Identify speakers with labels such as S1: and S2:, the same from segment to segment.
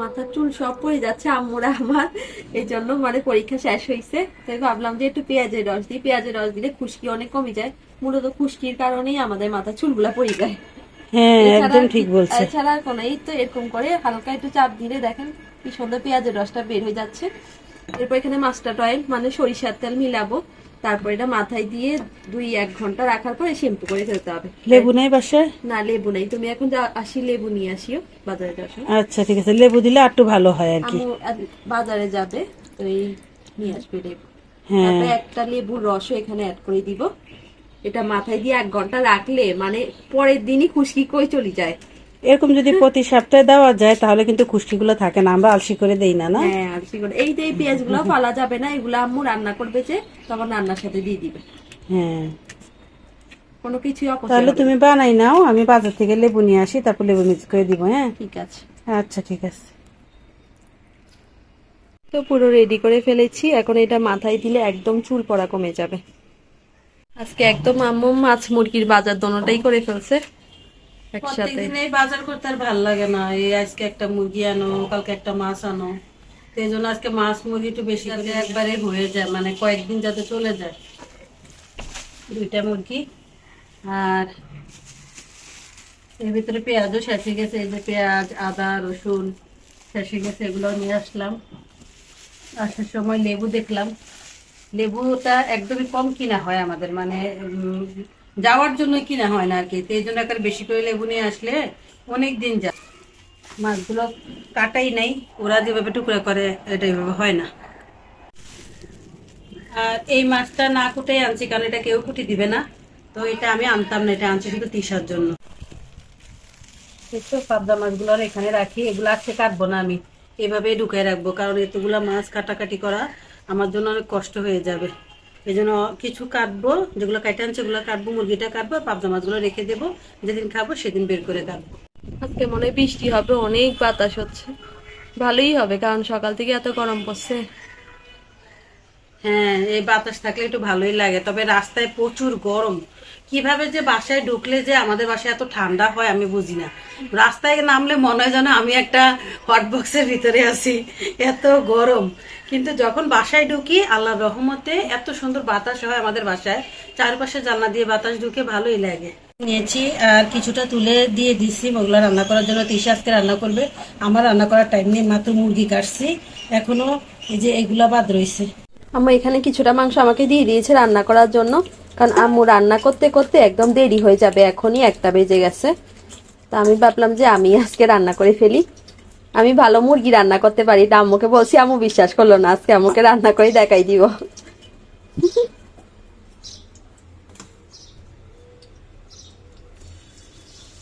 S1: মাথার চুল সব পড়ে যাচ্ছে আম্মুরা আমার, এই জন্য মানে পরীক্ষা শেষ হয়েছে, তাই ভাবলাম যে একটু পেঁয়াজের রস দিই। পেঁয়াজের রস দিলে খুশকি অনেক কমে যায়, মূলত খুশকির কারণেই আমাদের মাথার চুলগুলা পড়ে যায়।
S2: হ্যাঁ,
S1: এছাড়া
S2: একদম
S1: আর কি,
S2: ঠিক বলছে।
S1: এছাড়া আর কোনো, এই তো এরকম করে হালকা একটু চাপ দিলে দেখেন কি সুন্দর পেঁয়াজের রসটা বের হয়ে যাচ্ছে। এরপর এখানে মাস্টার্ড অয়েল মানে সরিষার তেল মিলাবো, তারপর এটা মাথায় দিয়ে 2-1 ঘন্টা রাখার পরে শ্যাম্পু করে ফেলতে হবে।
S2: লেবু নাই বাসায়?
S1: না লেবু নাই, তুমি এখন যা আসি লেবু নিয়ে আসিও বাজারে যাওয়ার সময়।
S2: আচ্ছা ঠিক আছে, লেবু দিলে একটু ভালো হয় আর কি।
S1: আম্মু বাজারে যাবে তো এই নিয়ে আসবে লেবু।
S2: হ্যাঁ,
S1: তারপরে একটা লেবুর রসও এখানে অ্যাড করে দিব। এটা মাথায় দিয়ে 1 ঘন্টা রাখলে মানে পরের দিনই খুশকি কই চলে যায়।
S2: এরকম যদি প্রতি সপ্তাহে দেওয়া যায় তাহলে কিন্তু খুশকিগুলো থাকে না, আমরা আলসি করে দেই না, না?
S1: হ্যাঁ আর কি করে, এই যে এই পেঁয়াজ গুলো ফালা যাবে না, এগুলো আম্মু রান্না করবে যে তখন রান্নার সাথে দিয়ে দিবে,
S2: হ্যাঁ,
S1: কোনো কিছুই অপচয়
S2: তাহলে
S1: হবে
S2: তুমি
S1: না।
S2: বানাই নাও, আমি বাজার থেকে লেবু নিয়ে আসি, তারপর লেবু মিক্স করে দিব। হ্যাঁ,
S1: ঠিক আছে।
S2: আচ্ছা ঠিক আছে।
S1: তো পুরো রেডি করে ফেলেছি, এখন এটা মাথায় দিলে একদম চুল পড়া কমে যাবে। আজকে একদম আম্মু মাছ মুরগির বাজার দোনোটাই করে ফেলছে একসাথে।
S2: প্রত্যেকদিন এই বাজার করতে আর ভালো লাগে না, এই আজকে একটা মুরগি আনো, কালকে একটা মাছ আনো, তো এই জন্য আজকে মাছ মুরগি একটু বেশি করে একবারে হয়ে যায়, মানে কয়েকদিন যাতে চলে যায়। 2টা মুরগি, আর এর ভিতরে পেঁয়াজও শেষ হয়ে গেছে, এই যে পেঁয়াজ আদা রসুন শেষ হয়ে গেছে, এগুলো নিয়ে আসলাম। আসার সময় লেবু দেখলাম, লেবুটা একদমই কম কিনা হয় আমাদের, মানে যাওয়ার জন্য কিনা হয় না আর কি, তো এই জন্য একটা বেশি করে লেবু নিয়ে আসলে অনেক দিন যায়। মাছগুলো কাটাই নাই, ওরা যেভাবে টুকরা করে এটা এভাবে হয় না। আর এই মাছটা না কুটেই আনছি, কারণ এটা কেউ কুটি দিবে না, তো এটা আমি আনতাম না, এটা আনছি শুধু তিসার জন্য। একটু পাবদা মাছগুলো এখানে রাখি, এগুলো আজকে কাটবো না, আমি এভাবে ঢুকাই রাখবো, কারণ এতগুলা মাছ কাটাকাটি করা আমার জন্য অনেক কষ্ট হয়ে যাবে। এই জন্য কিছু কাটবো, যেগুলো কাটে আনছে ওগুলো কাটবো, মুরগিটা কাটবো, আর পাবদা মাছগুলো রেখে দেবো, যেদিন খাবো সেদিন বের করে কাটবো।
S1: আজকে মনে হয় বৃষ্টি হবে, অনেক বাতাস হচ্ছে, ভালোই হবে কারণ সকাল থেকে এত গরম পড়ছে।
S2: হ্যাঁ, এই বাতাস থাকলে একটু ভালোই লাগে, তবে রাস্তায় প্রচুর গরম। কিভাবে যে বাসায় ঢুকলে যে আমাদের বাসায় এত ঠান্ডা হয় আমি বুঝি না। রাস্তায় নামলে মনে হয় যেন আমি একটা হট বক্সের ভিতরে আছি, এত গরম। কিন্তু যখন বাসায় ঢুকি আল্লাহর রহমতে এত সুন্দর বাতাস হয় আমাদের বাসায়, চারপাশে জানলা দিয়ে বাতাস ঢুকে ভালোই লাগে। নিয়েছি আর কিছুটা তুলে দিয়ে দিচ্ছি ওগুলো রান্না করার জন্য, তিশা আজকে রান্না করবে, আমার রান্না করার টাইম নেই, মাত্র মুরগি কাটছি এখনো, এই যে এগুলা বাদ রয়েছে।
S1: আম্মু এখানে কিছুটা মাংস আমাকে দিয়ে দিয়েছে রান্না করার জন্য, কারণ আম্মু রান্না করতে করতে একদম দেরি হয়ে যাবে, এখনই 1টা বেজে গেছে। তা আমি ভাবলাম যে আমি আজকে রান্না করে ফেলি, আমি ভালো মুরগি রান্না করতে পারি, তা আম্মুকে বলছি, আম্মু বিশ্বাস করলো না, আজকে আম্মুকে রান্না করে দেখাই দিব।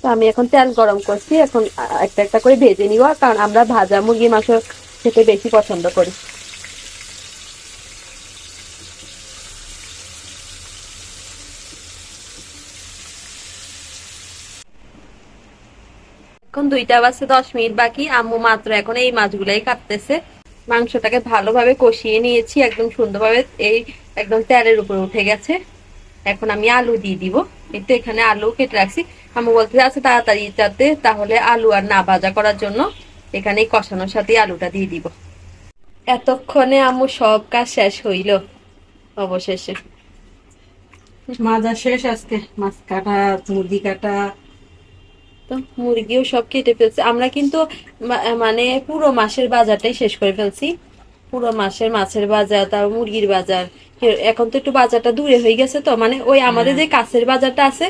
S1: তো আমি এখন তেল গরম করছি, এখন একটা একটা করে ভেজে নিব, কারণ আমরা ভাজা মুরগির মাংস খেতে বেশি পছন্দ করি। এখন 2টা বাজতে 10 মিনিট বাকি, আম্মু মাত্র এখন এই মাছগুলাই কাটতেছে। মাংসটাকে ভালোভাবে কষিয়ে নিয়েছি, একদম সুন্দরভাবে এই একদম তেলের উপরে উঠে গেছে। এখন আমি আলু দিয়ে দিব, এই তো এখানে আলু কেটে রাখছি। আম্মু বলতে আছে তাড়াতাড়ি যাতে, তাহলে আলু আর না ভাজা করার জন্য এখানে কষানোর সাথে আলুটা দিয়ে দিব। এতক্ষণে আম্মু সব কাজ শেষ হইল অবশেষে।
S2: মাজা শেষ আজকে, মাছ কাটা মুরগি কাটা।
S1: তো মুরগিও সব কেটে ফেলছে, আমরা কিন্তু মানে পুরো মাসের বাজারটাই শেষ করে ফেলছি, পুরো মাসের মাছের বাজার, তারপর মুরগির বাজার। এখন তো একটু বাজারটা দূরে হয়ে গেছে, তো মানে ওই আমাদের যে কাছের বাজারটা আছে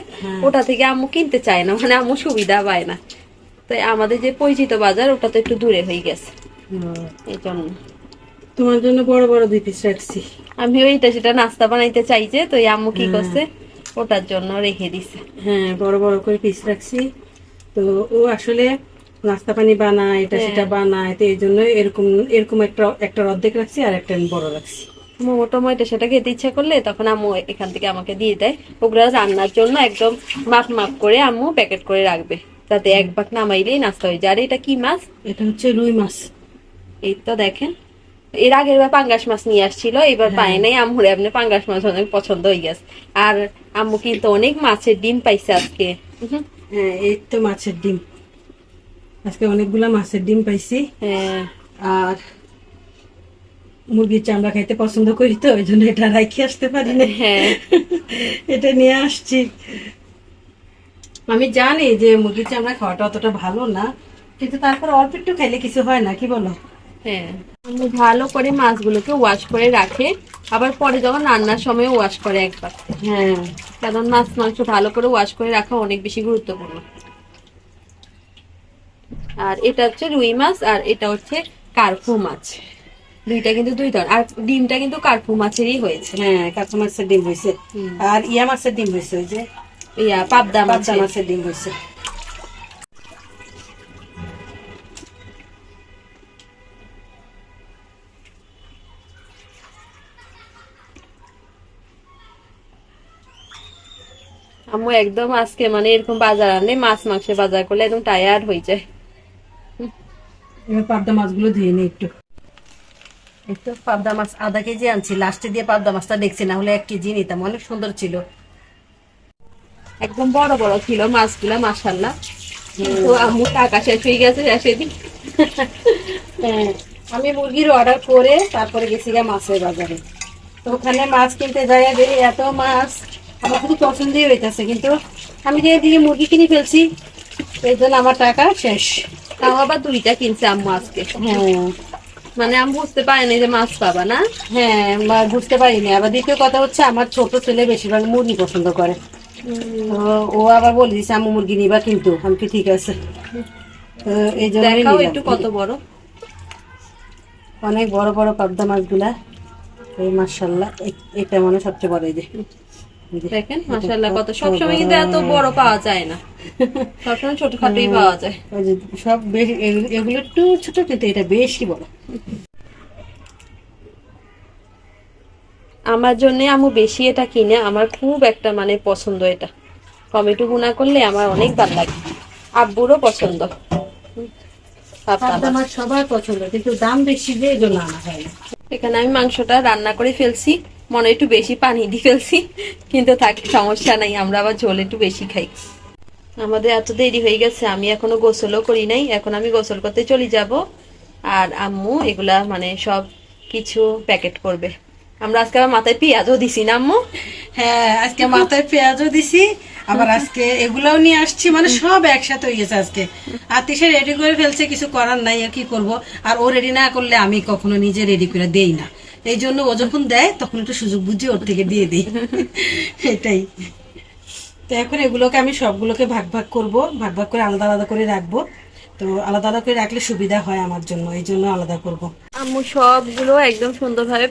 S1: ওটা থেকে আম্মু কিনতে চায় না, মানে আম্মু সুবিধা পায় না, তো আমাদের যে পরিচিত বাজার ওটা তো একটু দূরে হয়ে গেছে, এই জন্য।
S2: তোমার জন্য বড় বড় 2 পিস রাখছি।
S1: আমি ওইটা সেটা নাস্তা বানাইতে চাইছে, তো এই আম্মু কি করছে ওটার জন্য রেখে দিছে।
S2: হ্যাঁ, বড় বড় করে পিস রাখছি, তো ও আসলে নাস্তা পানি বানায়, এটা সেটা বানায়, তো এই জন্য এরকম এরকম একটা অর্ধেক রাখছি, আর একটা আমি বড় রাখছি।
S1: মোমো টোমো এটা সেটা খেতে ইচ্ছা করলে তখন আম্মু এখান থেকে আমাকে দিয়ে দেয়, ওগুলো রান্নার জন্য একদম মাপ মাপ করে আম্মু প্যাকেট করে রাখবে, যাতে এক ভাগ নামাইলেই নাস্তা হয়ে যায়। আর এটা কি মাছ?
S2: এটা হচ্ছে রুই মাছ।
S1: এই তো দেখেন, এর আগের বার পাঙ্গাস মাছ নিয়ে আসছিল, এবার পায় নাই, আম্মুর এমনি পাঙ্গাস মাছ অনেক পছন্দ হয়ে গেছে। আর আম্মু কিন্তু অনেক মাছের ডিম পাইছে আজকে।
S2: হ্যাঁ, এই তো মাছের ডিম। আজকে অনেকগুলা মাছের ডিম পাইছি।
S1: হ্যাঁ
S2: আর মুরগির চামড়া খাইতে পছন্দ করি, তো ওই জন্য এটা রাখি আসতে পারি না।
S1: হ্যাঁ
S2: এটা নিয়ে আসছি। আমি জানি যে মুরগির চামড়া খাওয়াটা অতটা ভালো না, কিন্তু তারপর অল্প একটু খাইলে কিছু হয় না, কি বলো?
S1: হ্যাঁ, আমি ভালো করে মাছগুলোকে ওয়াশ করে রাখে, আবার পরে যখন রান্নার সময় ওয়াশ করে একবার।
S2: হ্যাঁ,
S1: কারণ মাছ মাংস ভালো করে ওয়াশ করে রাখা অনেক বেশি গুরুত্বপূর্ণ। আর এটা হচ্ছে রুই মাছ, আর এটা হচ্ছে কার্পু মাছ। দুইটা কিন্তু দুই ধরনের, আর ডিমটা কিন্তু কার্পু মাছেরই হয়েছে।
S2: হ্যাঁ, কাতলা মাছের ডিম হয়েছে। আর ইয়া মাছের ডিম হয়েছে, ওই যে
S1: পাবদা
S2: পাবদা মাছের ডিম হয়েছে।
S1: আম্মু একদম আজকে মানে এরকম বাজার আনলে মাছ মাংসের বাজার করলে একদম টায়ার্ড হয়ে যায়।
S2: এবার পাবদা মাছগুলো ধুয়ে নিই একটু। এই তো পাবদা মাছ আধা কেজি আনছি, লাস্টে দিয়ে পাবদা মাছটা দেখছি, না হলে 1 কেজি নিতাম, অনেক সুন্দর ছিল।
S1: একদম বড় বড় ছিল মাছগুলা, মাশাআল্লাহ। তো আম্মু টাকা শেষ হয়ে গেছে সেদিন।
S2: হ্যাঁ, আমি মুরগির অর্ডার করে তারপরে গেছি গা মাছের বাজারে। তো ওখানে মাছ কিনতে যাই, দেখি এত মাছ আমার খুব পছন্দই হইতেছে, কিন্তু আমি যে এদিকে মুরগি কিনে ফেলছি, এই জন্য আমার টাকা শেষ।
S1: তাও আবার দুইটা কিনছে আম্মু আজকে।
S2: হ্যাঁ
S1: মানে আমি বুঝতে পারিনি যে মাছ পাবা না।
S2: হ্যাঁ, বুঝতে পারিনি। আবার দ্বিতীয় কথা হচ্ছে, আমার ছোট ছেলে বেশিরভাগ মুরগি পছন্দ করে। তো ও আবার বলে দিচ্ছে আম্মু মুরগি নিবা, কিন্তু আমি কি ঠিক আছে। তো এই জন্য
S1: দেখাও একটু কত বড়।
S2: অনেক বড় বড় পাবদা মাছগুলা। এই মাশাআল্লাহ, এটা মনে হয় সবচেয়ে বড়। এই যে
S1: দেখেন মাশাআল্লাহ কত, সবসময় কিন্তু এত বড় পাওয়া যায় না, সবসময় ছোটখাটোই পাওয়া যায়।
S2: ওই যে সব বেশি, এগুলো একটু ছোট, কিন্তু এটা বেশি বড়।
S1: আমার জন্য আম্মু বেশি এটা কিনে, আমার খুব একটা মানে পছন্দ এটা। টমেটো ভুনা করলে আমার অনেক ভালো লাগে, আব্বুরও পছন্দ।
S2: পাবদা মাছ সবার পছন্দ, কিন্তু দাম বেশি যে, এই জন্য আনা হয় না।
S1: এখানে আমি মাংসটা রান্না করে ফেলছি, মনে হয় একটু বেশি পানি দিয়ে ফেলছি, কিন্তু থাকি সমস্যা নাই, আমরা আবার ঝোল একটু বেশি খাই। আমাদের এত দেরি হয়ে গেছে, আমি এখনো গোসলও করি নাই, এখন আমি গোসল করতে চলে যাব। আর আম্মু এগুলা মানে সব কিছু প্যাকেট করবে। আমরা আজকে আবার মাথায় পেঁয়াজও দিছি না আম্মু?
S2: হ্যাঁ, আজকে মাথায় পেঁয়াজও দিছি, আবার আজকে এগুলাও নিয়ে আসছি, মানে সব একসাথে হয়ে গেছে আজকে। আর তিশা রেডি করে ফেলছে, কিছু করার নাই, আর কি করব। আর ও রেডি না করলে আমি কখনো নিজে রেডি করে দেই না, এই জন্য ও যখন দেয় তখন একটু সুযোগ বুঝে ওর থেকে দিয়ে দিই। এটাই। তো এখন এগুলোকে আমি সবগুলোকে ভাগ ভাগ করব, ভাগ ভাগ করে আলাদা আলাদা করে রাখবো। তো আলাদা আলাদা করে রাখলে সুবিধা হয় আমার জন্য, এই জন্য আলাদা করব।
S1: আম্মু সবগুলো একদম সুন্দরভাবে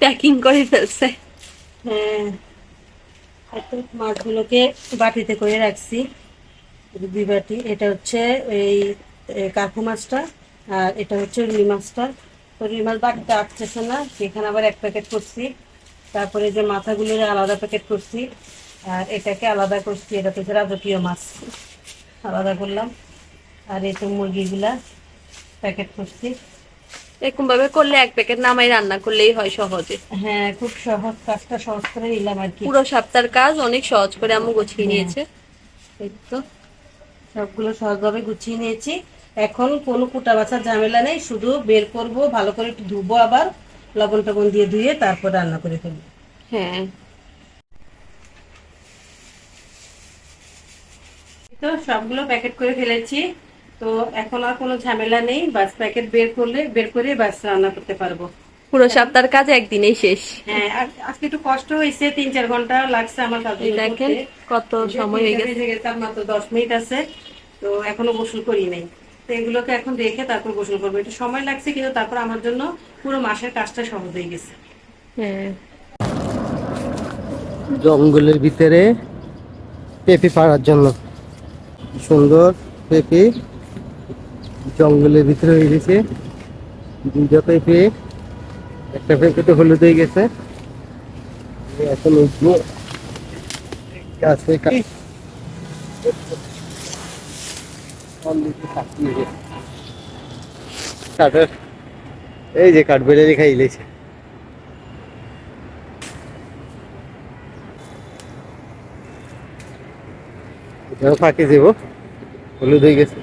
S1: প্যাকিং করে ফেলছে।
S2: হ্যাঁ, এখন মাছগুলোকে বাটিতে করে রাখছি, 2 বাটি। এটা হচ্ছে এই কার্পু মাছটা, আর এটা হচ্ছে রুই মাছটা। তো রুই মাছ বাটিতে আসতেছে না, সেখানে আবার 1 প্যাকেট করছি। তারপরে যে মাথাগুলো আলাদা প্যাকেট করছি, আর এটাকে আলাদা করছি। এটা হচ্ছে রাজকীয় মাছ, আলাদা করলাম। আর এই তো মুরগিগুলা প্যাকেট করছি।
S1: এরকম ভাবে করলে 1 প্যাকেট নামাই রান্না করলেই হয় সহজে।
S2: হ্যাঁ, খুব সহজ, কাজটা সহজ করে নিলাম আর কি।
S1: পুরো সপ্তাহের কাজ অনেক সহজ করে আম্মু গুছিয়ে নিয়েছে। এই তো
S2: সবগুলো সহজভাবে গুছিয়ে নিয়েছি। এখন কোনো কুটা বাছার ঝামেলা নেই, শুধু বের করব, ভালো করে একটু ধুবো, আবার লবণ টবণ দিয়ে ধুয়ে তারপর রান্না করে ফেলবো।
S1: হ্যাঁ,
S2: তো সবগুলো প্যাকেট করে ফেলেছি। তো এখন আর কোনো ঝামেলা নেই, বাস প্যাকেট বের করে বাস রান্না করতে পারবো।
S1: পুরো সপ্তাহের কাজ একদিনেই শেষ।
S2: হ্যাঁ, আজকে একটু কষ্ট হয়েছে, 3-4 ঘন্টা লাগছে আমার কাজগুলো করতে।
S1: দেখেন কত সময় হয়ে গেছে।
S2: তার মাত্র 10 মিনিট আছে, তো এখনো গোসল করি নাই। তো এগুলোকে এখন রেখে তারপর গোসল করবো। একটু সময় লাগছে, কিন্তু তারপর আমার জন্য পুরো মাসের কাজটা সহজ হয়ে গেছে।
S1: হ্যাঁ,
S3: জঙ্গলের ভিতরে পেঁপে পাড়ার জন্য সুন্দর পেঁপে জঙ্গলের ভিতরে হয়ে গেছে। 2টা পেঁপে, একটা পেঁপে তো হলুদ হয়ে গেছে। এখন উঠবো গাছে, কাঠের এই যে কাঠ বেড়ে রেখা ইলেছে। এটাও ফাঁকে যাবো, হলুদ হয়ে গেছে।